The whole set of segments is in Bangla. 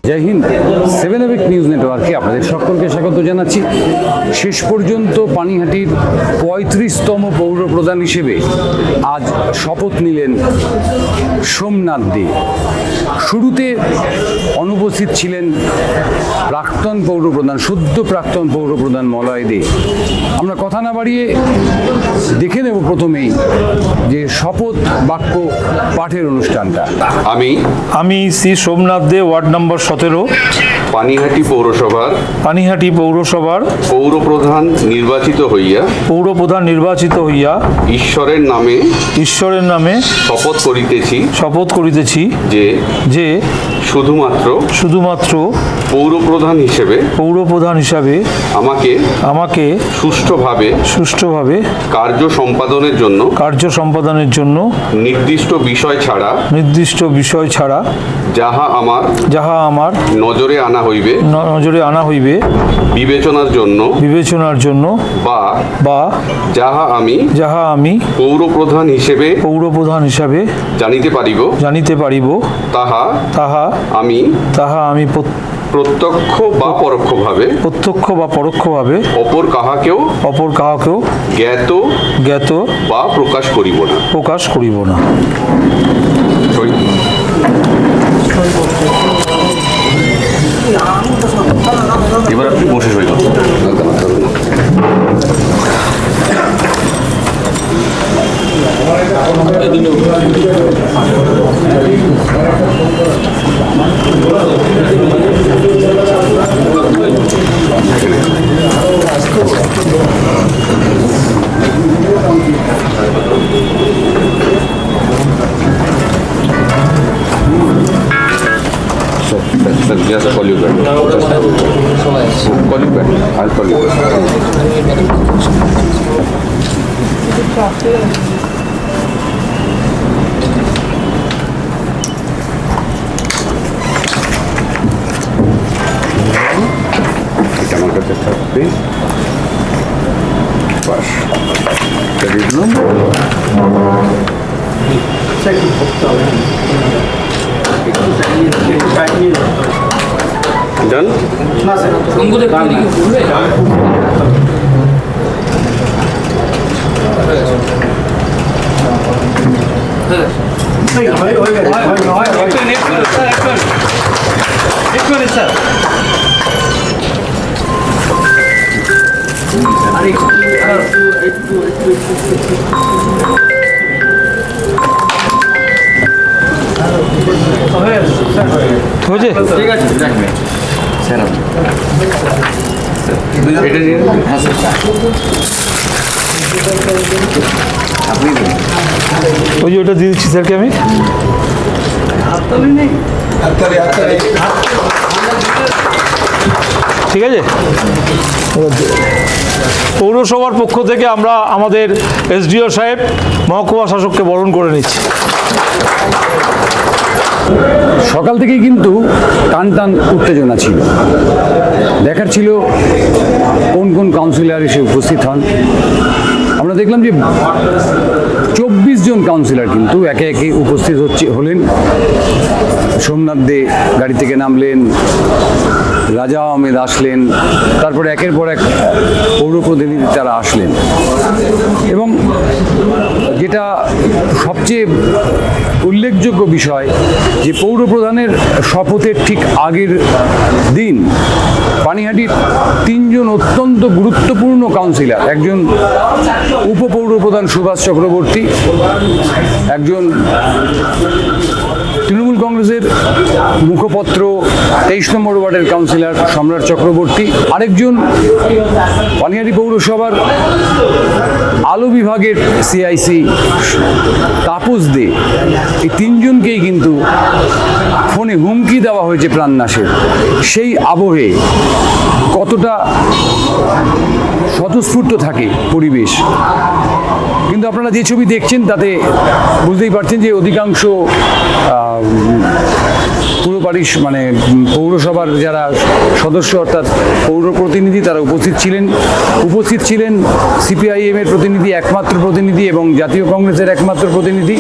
জয় হিন্দ। 7 নিউজ নেটওয়ার্কে আপনাদের সকলকে স্বাগত জানাচ্ছি। শেষ পর্যন্ত পানিহাটির 35তম পৌর প্রধান হিসেবে আজ শপথ নিলেন সোমনাথ দে। শুরুতে অনুপস্থিত ছিলেন প্রাক্তন পৌরপ্রধান, সদ্য প্রাক্তন পৌরপ্রধান মলয় দে। আমরা কথা না বাড়িয়ে দেখে নেব প্রথমেই যে শপথ বাক্য পাঠের অনুষ্ঠানটা। আমি শ্রী সোমনাথ দে, ওয়ার্ড নম্বর 17, পানিহাটি পৌরসভার পৌরপ্রধান নির্বাচিত হইয়া ঈশ্বরের নামে শপথ করিতেছি যে শুধুমাত্র পৌরপ্রধান হিসেবে আমাকে সুষ্ঠুভাবে কার্য সম্পাদনের জন্য নির্দিষ্ট বিষয় ছাড়া যাহা আমার নজরে আনা হইবে বিবেচনার জন্য বা যাহা আমি পৌরপ্রধান হিসেবে জানিতে পারিব তাহা আমি প্রত্যক্ষ বা পরোক্ষভাবে অপর কাহাকেও জ্ঞাত বা প্রকাশ করিব না। এবার আপনি বসে সই করুন। Just call you back. Call you back. I'll call you back. এটা আমার কাছে থাকবে। বাস এটা দিলাম। Done? No, sir. ঠিক আছে, ওই যে ওটা দিয়ে দিচ্ছি স্যারকে আমি। ঠিক আছে, পৌরসভার পক্ষ থেকে আমরা আমাদের এসডিও সাহেব মহকুমা শাসককে বরণ করে নিচ্ছি। সকাল থেকেই কিন্তু টান উত্তেজনা ছিল, দেখার ছিল কোন কোন কাউন্সিলর এসে উপস্থিত হন। আমরা দেখলাম যে 24 জন কাউন্সিলর কিন্তু একে একে উপস্থিত হলেন। সোমনাথ দে গাড়ি থেকে নামলেন, রাজা আহমেদ আসলেন, তারপরে একের পর এক পৌর প্রতিনিধি তারা আসলেন। এবং যেটা সবচেয়ে উল্লেখযোগ্য বিষয় যে পৌর প্রধানের শপথের ঠিক আগের দিন পানিহাটির 3 জন অত্যন্ত গুরুত্বপূর্ণ কাউন্সিলর, একজন উপপৌরপ্রধান সুভাষ চক্রবর্তী, একজন তৃণমূল কংগ্রেসের মুখপত্র 23 নম্বর ওয়ার্ডের কাউন্সিলর সম্রাট চক্রবর্তী, আরেকজন পানিহাটি পৌরসভার আলো বিভাগের সিআইসি তাপস দে। এই 3 জনকেই কিন্তু ফোনে হুমকি দেওয়া হয়েছে প্রাণনাশের। সেই আবহে কতটা স্বতঃস্ফূর্ত থাকে পরিবেশ, কিন্তু আপনারা যে ছবি দেখছেন তাতে বুঝতেই পারছেন যে অধিকাংশ পৌরসভার যারা সদস্য অর্থাৎ পৌর প্রতিনিধি তারা উপস্থিত ছিলেন সিপিআইএমের প্রতিনিধি, একমাত্র প্রতিনিধি, এবং জাতীয় কংগ্রেসের একমাত্র প্রতিনিধি।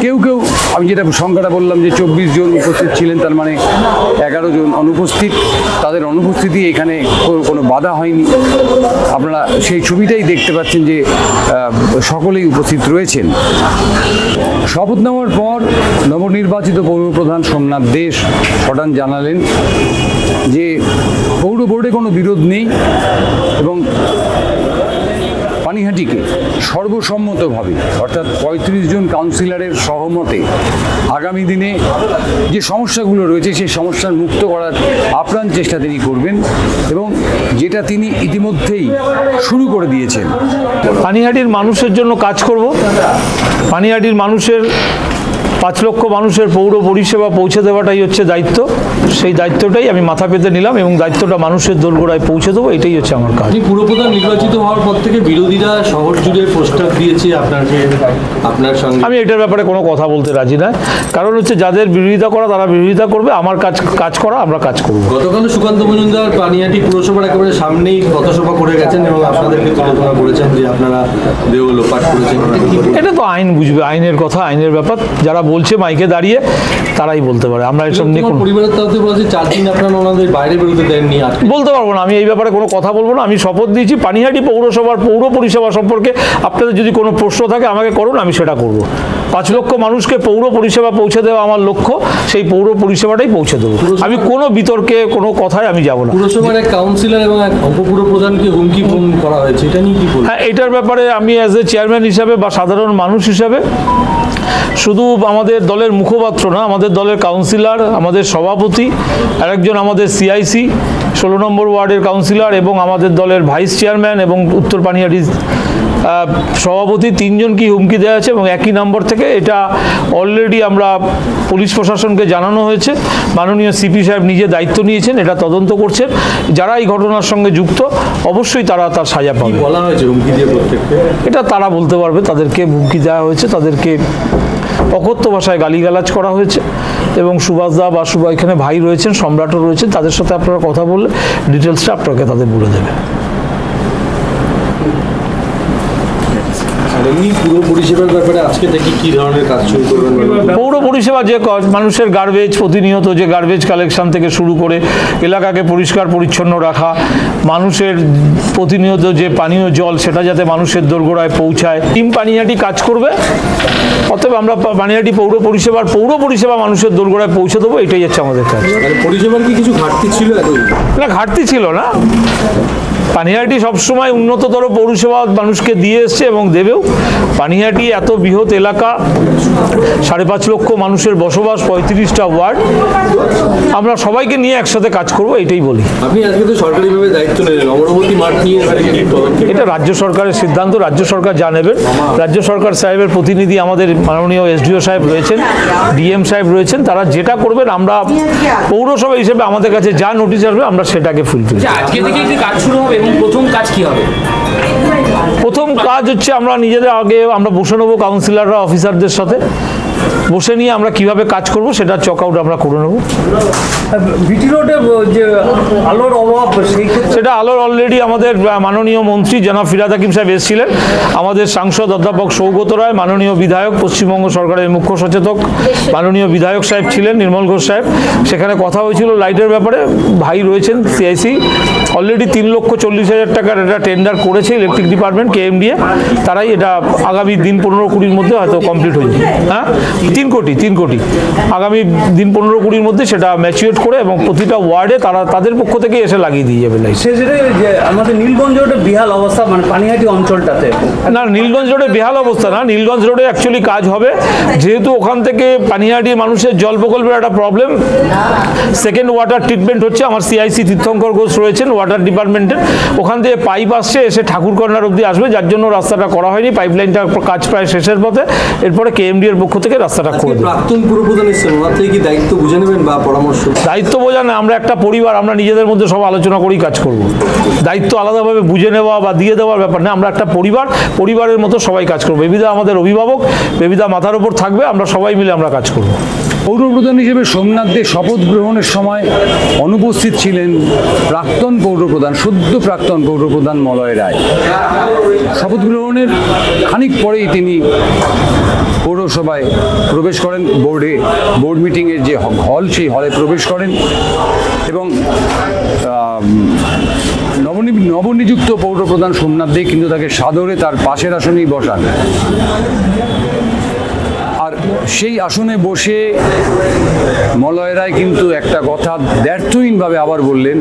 কেউ আমি আমি যেটা সংখ্যাটা বললাম যে 24 জন উপস্থিত ছিলেন, তার মানে 11 জন অনুপস্থিত। তাদের অনুপস্থিতি এখানে কোনো বাধা হয়নি। আপনারা সেই ছবিটাই দেখতে পাচ্ছেন যে সকলেই উপস্থিত রয়েছেন। শপথ নেওয়ার পর নবনির্বাচিত পৌরপ্রধান সোমনাথ দে সটান জানালেন যে পৌর বোর্ডে কোনো বিরোধ নেই এবং পানিহাটিকে সর্বসম্মতভাবে অর্থাৎ 35 জন কাউন্সিলরের সহমতে আগামী দিনে যে সমস্যাগুলো রয়েছে সেই সমস্যার মুক্ত করার আপ্রাণ চেষ্টা তিনি করবেন এবং যেটা তিনি ইতিমধ্যেই শুরু করে দিয়েছেন। পানিহাটির মানুষের জন্য কাজ করব। পানিহাটির মানুষের 5 লক্ষ মানুষের পৌর পরিষেবা পৌঁছে দেওয়াটাই হচ্ছে দায়িত্ব। সেই দায়িত্বটাই আমি মাথা পেতে নিলাম এবং দায়িত্বটা মানুষের দোরগোড়ায় পৌঁছে দেবো, এটাই হচ্ছে আমার কাজ। আপনি পুরপ্রধান নির্বাচিত হওয়ার পর থেকে বিরোধীরা শহর জুড়ে প্রস্তাব দিয়েছে আপনার সঙ্গে। আমি এটার ব্যাপারে কোনো কথা বলতে রাজি না, কারণ হচ্ছে যাদের বিরোধিতা করা তারা বিরোধিতা করবে, আমার কাজ করা আমরা কাজ করব। গতকাল সুকান্ত মজুমদার পানিহাটি পুরসভার একেবারে সামনেই পথসভা করে গেছেন এবং আপনাদেরকে তুলনা করেছেন যে আপনারা দেহ লোপাট করেছেন। এটা তো আইন বুঝবে, আইনের কথা, আইনের ব্যাপার। যারা বলছে মাইকে দাঁড়িয়ে তারাই বলতে পারে, আমরা এসব নিয়ে পরিবারের তরফে বলেছে 4 দিন আপনারা ওনাদের বাইরে বেরোতে দেননি। বলতে পারবো না, আমি এই ব্যাপারে কোনো কথা বলবো না। আমি শপথ দিয়েছি পানিহাটি পৌরসভার পৌর পরিষেবা সম্পর্কে আপনাদের যদি কোনো প্রশ্ন থাকে আমাকে করুন, আমি সেটা করব। 5 লক্ষ মানুষকে পৌর পরিষেবা পৌঁছে দেওয়া আমার লক্ষ্য, সেই পৌর পরিষেবাটাই পৌঁছে দেবো। আমি কোনো বিতর্কে কোনো কথায় আমি যাব না। পুরসভার এক কাউন্সিলর এবং এক উপপুর প্রধানকে হুমকি ফোন করা হয়েছে, এটা নিয়ে কি বলবেন? হ্যাঁ, এটার ব্যাপারে আমি অ্যাজ এ চেয়ারম্যান হিসাবে বা সাধারণ মানুষ হিসাবে, শুধু আমাদের দলের মুখপাত্র না, আমাদের দলের কাউন্সিলর, আমাদের সভাপতি, আরেকজন আমাদের সিআইসি 16 নম্বর ওয়ার্ডের কাউন্সিলর এবং আমাদের দলের ভাইস চেয়ারম্যান এবং উত্তর পানিহাটি সভাপতি 3 জনকে হুমকি দেওয়া আছে এবং একই নম্বর থেকে। এটা অলরেডি আমরা পুলিশ প্রশাসনকে জানানো হয়েছে। মাননীয় সিপি সাহেব নিজে দায়িত্ব নিয়েছেন, এটা তদন্ত করছেন। যারা এই ঘটনার সঙ্গে যুক্ত অবশ্যই তারা তার সাজা পাবে। বলা হয়েছে হুমকি দিয়ে প্রত্যেককে? এটা তারা বলতে পারবে, তাদেরকে হুমকি দেওয়া হয়েছে, তাদেরকে অকথ্য ভাষায় গালিগালাজ করা হয়েছে এবং সুভাষদা বা এখানে ভাই রয়েছেন, সম্রাটও রয়েছেন, তাদের সাথে আপনারা কথা বললে ডিটেলসটা আপনাকে তাদের বলে দেবে। পুরো পরিষেবার ব্যাপারে আজকে থেকে কি ধরনের কাজ শুরু করবেন? পৌর পরিষেবা যে মানুষের গার্বেজ, প্রতিনিয়ত যে গার্বেজ কালেকশন থেকে শুরু করে এলাকাকে পরিষ্কার পরিচ্ছন্ন রাখা, মানুষের প্রতিনিয়ত যে পানীয় জল সেটা যাতে মানুষের দোরগোড়ায় পৌঁছায়, টিম পানিহাটি কাজ করবে। অতএব আমরা পানিহাটি পৌর পরিষেবা মানুষের দোরগোড়ায় পৌঁছে দেবো, এটাই হচ্ছে আমাদের কাজ। পরিষেবার কি কিছু ঘাটতি ছিল? না, ঘাটতি ছিল না। পানিহাটি সবসময় উন্নততর পৌরসভা মানুষকে দিয়ে এসছে এবং দেবেও। পানিহাটি এত বৃহৎ এলাকা, 5.5 লক্ষ মানুষের বসবাস, 35টা ওয়ার্ড, আমরা সবাইকে নিয়ে একসাথে কাজ করব, এটাই বলি। আপনি আজকে তো সরকারিভাবে দায়িত্ব নিলেন, অমরাবতী মাঠ নিয়ে এটা রাজ্য সরকারের সিদ্ধান্ত, রাজ্য সরকার যা নেবেন। রাজ্য সরকার সাহেবের প্রতিনিধি আমাদের মাননীয় এসডিও সাহেব রয়েছেন, ডিএম সাহেব রয়েছেন, তারা যেটা করবেন আমরা পৌরসভা হিসেবে আমাদের কাছে যা নোটিশ আসবে আমরা সেটাকে ফুলফিল। আজকে থেকে কি কাজ শুরু হবে এবং প্রথম কাজ কি হবে? প্রথম কাজ হচ্ছে আমরা নিজেদের আগে আমরা বসে নেবো, কাউন্সিলররা অফিসারদের সাথে বসে নিয়ে আমরা কিভাবে কাজ করব সেটা চক আউট আমরা করে নেব। ভিটি রোডে যে আলোর অভাব, সেটা আলোর অলরেডি আমাদের মাননীয় মন্ত্রী জনাব ফিরহাদ হাকিম সাহেব এসেছিলেন, আমাদের সাংসদ অধ্যাপক সৌগত রায়, মাননীয় বিধায়ক, পশ্চিমবঙ্গ সরকারের মুখ্য সচেতক মাননীয় বিধায়ক সাহেব ছিলেন, নির্মল ঘোষ সাহেব, সেখানে কথা হয়েছিল লাইটের ব্যাপারে। ভাই রয়েছেন সিআইসি, অলরেডি 3,40,000 টাকার এটা টেন্ডার করেছে ইলেকট্রিক ডিপার্টমেন্ট, কেএমডিএ, তারাই এটা আগামী দিন 15-20-র মধ্যে হয়তো কমপ্লিট হয়ে যাবে। হ্যাঁ, 3 কোটি আগামী দিন 15-20-র মধ্যে সেটা ম্যাচিওর করে এবং প্রতিটা ওয়ার্ডে তাদের পক্ষ থেকে এসে লাগিয়ে দিয়ে যাবে লাইট। সেটা যে আমাদের নীলগঞ্জ রোডে বিহাল অবস্থা, মানে পানিহাটি অঞ্চলটাতে। না, নীলগঞ্জ রোডে বেহাল অবস্থা না, নীলগঞ্জ রোডে অ্যাকচুয়ালি কাজ হবে, যেহেতু ওখান থেকে পানিহাটির মানুষের জল প্রকল্পের একটা প্রবলেম। সেকেন্ড ওয়াটার ট্রিটমেন্ট হচ্ছে, আমার সিআইসি তীর্থঙ্কর ঘোষ রয়েছেন ওয়াটার ডিপার্টমেন্টের, ওখান থেকে পাইপ আসছে, এসে ঠাকুরকর্নার অবধি আসবে, যার জন্য রাস্তাটা করা হয়নি। পাইপলাইনটার কাজ প্রায় শেষের পথে, এরপরে কেএমডি এর পক্ষ থেকে রাস্তাটা করে দেবে। প্রাক্তন পুরপ্রধান এসেছেন, ওনার থেকে কি দায়িত্ব বুঝে নেবেন বা পরামর্শ? দায়িত্ব বোঝা না, আমরা একটা পরিবার, আমরা নিজেদের মধ্যে সব আলোচনা করেই কাজ করব। দায়িত্ব আলাদাভাবে বুঝে নেওয়া বা দিয়ে দেওয়ার ব্যাপার না, আমরা একটা পরিবারের মতো সবাই কাজ করবো। বেবিদা আমাদের অভিভাবক, বেবিদা মাথার উপর থাকবে, আমরা সবাই মিলে আমরা কাজ করব। পৌরপ্রধান হিসেবে সোমনাথ দে শপথ গ্রহণের সময় অনুপস্থিত ছিলেন প্রাক্তন পৌরপ্রধান, সদ্য প্রাক্তন পৌরপ্রধান মলয় রায়। শপথ গ্রহণের খানিক পরেই তিনি পৌর পৌরসভায় প্রবেশ করেন, বোর্ড মিটিংয়ের যে হল সেই হলে প্রবেশ করেন এবং নবনিযুক্ত পৌরপ্রধান সোমনাথ দে কিন্তু তাকে সাদরে তার পাশের আসনেই বসান। আর সেই আসনে বসে মলয় রায় কিন্তু একটা কথা দ্ব্যর্থহীনভাবে আবার বললেন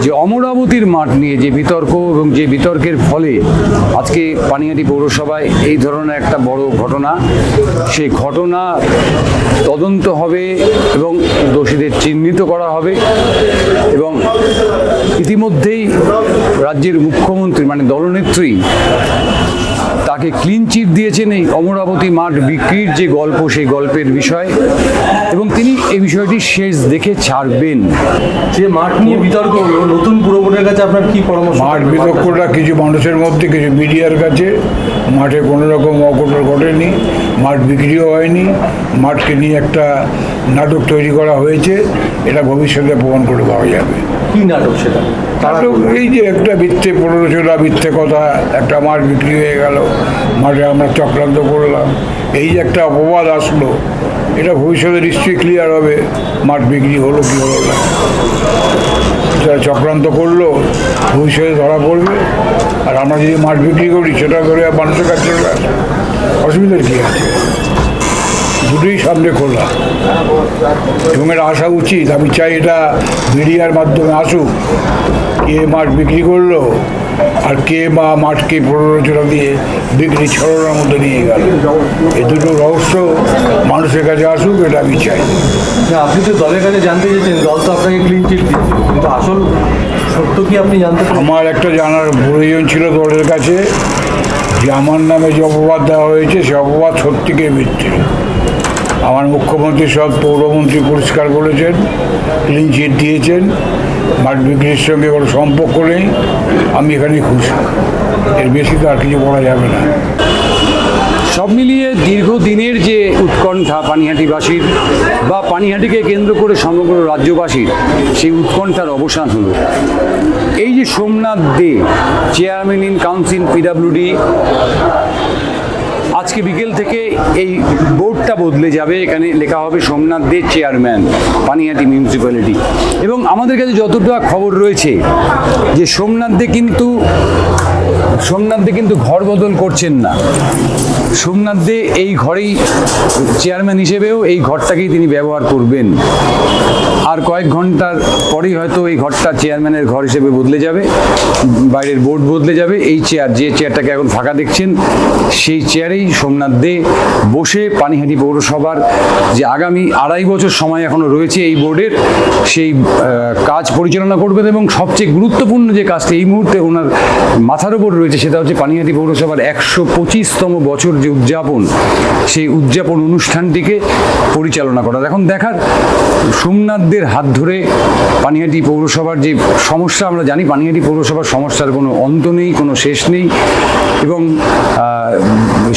যে অমরাবতীর মাঠ নিয়ে যে বিতর্ক এবং যে বিতর্কের ফলে আজকে পানিহাটি পৌরসভায় এই ধরনের একটা বড় ঘটনা, সেই ঘটনা তদন্ত হবে এবং দোষীদের চিহ্নিত করা হবে। এবং ইতিমধ্যেই রাজ্যের মুখ্যমন্ত্রী মানে দলনেত্রী তাকে ক্লিন চিট দিয়েছেন এই অমরাবতী মাঠ বিক্রির যে গল্প, সেই গল্পের বিষয়, এবং তিনি এই বিষয়টি শেষ দেখে ছাড়বেন। যে মাঠ নিয়ে বিতর্ক হলো, নতুন পুর বোর্ডের কাছে আপনার কি পরামর্শ? মাঠ বিতর্কটা কিছু মানুষের মধ্যে, কিছু মিডিয়ার কাছে মাঠে কোনো রকম অঘটন ঘটেনি, মাঠ বিক্রিও হয়নি, মাঠকে নিয়ে একটা নাটক তৈরি করা হয়েছে, এটা ভবিষ্যতে প্রমাণ করে পাওয়া যাবে। কি নাটক সেটা? নাটক এই যে একটা মিথ্যে প্ররোচনা, মিথ্যে কথা, একটা মাঠ বিক্রি হয়ে গেল, মাঠে আমরা চক্রান্ত করলাম, এই যে একটা অপবাদ আসলো, এটা ভবিষ্যতে নিশ্চয়ই ক্লিয়ার হবে মাঠ বিক্রি হলো কি হলো না। যারা চক্রান্ত করলো ভবিষ্যতে ধরা পড়বে। আর আমরা যদি মাঠ বিক্রি করি সেটা করে মানুষের কাছে চলে আসে, অসুবিধার কী আছে? দুটোই সামনে খোলা এবং এটা আসা উচিত। আমি চাই এটা মিডিয়ার মাধ্যমে আসুক, কে মাঠ বিক্রি করলো আর কে বা মাঠকে প্ররোচনা দিয়ে বিক্রি ছড়ানোর মধ্যে নিয়ে গেল, এই দুটো রহস্য মানুষের কাছে আসুক, এটা আমি চাই। না, আপনি তো দলের কাছে জানতে চেয়েছেন, দল তো আপনাকে ক্লিন চিট দিচ্ছে, কিন্তু আসল সত্য কি আপনি জানতে পারেন? আমার একটা জানার প্রয়োজন ছিল দলের কাছে যে আমার নামে যে অপবাদ দেওয়া হয়েছে সে অপবাদ সত্যিকে মিথ্যে। আমার মুখ্যমন্ত্রী সব পৌরমন্ত্রী পরিষ্কার বলেছেন, ক্লিন চিট দিয়েছেন, মাঠ বিক্রির সঙ্গে কোনো সম্পর্ক নেই। আমি এখানে খুশি, এর বেশি তো আর কিছু বলা যাবে না। সব মিলিয়ে দীর্ঘদিনের যে উৎকণ্ঠা পানিহাটিবাসীর বা পানিহাটিকে কেন্দ্র করে সমগ্র রাজ্যবাসীর, সেই উৎকণ্ঠার অবসান হলো। এই যে সোমনাথ দে, চেয়ারম্যান ইন কাউন্সিল পিডাব্লিউডি, আজকে বিকেল থেকে এই বোর্ডটা বদলে যাবে, এখানে লেখা হবে সোমনাথ দে চেয়ারম্যান পানিহাটি মিউনিসিপ্যালিটি। এবং আমাদের কাছে যতটা খবর রয়েছে যে সোমনাথ দে কিন্তু ঘর বদল করছেন না। সোমনাথ দে এই ঘরেই চেয়ারম্যান হিসেবেও এই ঘরটাকেই তিনি ব্যবহার করবেন। আর কয়েক ঘন্টার পরেই হয়তো এই ঘরটা চেয়ারম্যানের ঘর হিসেবে বদলে যাবে, বাইরের বোর্ড বদলে যাবে। এই যে চেয়ারটাকে এখন ফাঁকা দেখছেন, সেই চেয়ারেই সোমনাথ দে বসে পানিহাটি পৌরসভার যে আগামী 2.5 বছর সময় এখনো রয়েছে এই বোর্ডের, সেই কাজ পরিচালনা করবেন। এবং সবচেয়ে গুরুত্বপূর্ণ যে কাজটি এই মুহূর্তে ওনার মাথার উপর রয়েছে, সেটা হচ্ছে পানিহাটি পৌরসভার 125তম বছর যে উদযাপন, সেই উদযাপন অনুষ্ঠানটিকে পরিচালনা করার। এখন দেখার সোমনাথদের হাত ধরে পানিহাটি পৌরসভার যে সমস্যা, আমরা জানি পানিহাটি পৌরসভার সমস্যার কোনো অন্ত নেই, কোনো শেষ নেই, এবং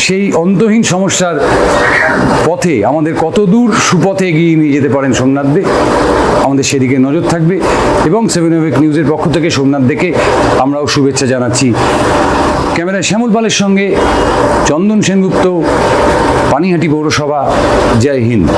সেই অন্তহীন সমস্যার পথে আমাদের কতদূর সুপথে এগিয়ে নিয়ে যেতে পারেন সোমনাথ দে, আমাদের সেদিকে নজর থাকবে। এবং 7 নিউজের পক্ষ থেকে সোমনাথ দেকে আমরাও শুভেচ্ছা জানাচ্ছি। ক্যামেরায় শ্যামল পালের সঙ্গে চন্দন সেনগুপ্ত, পানিহাটি পৌরসভা। জয় হিন্দ।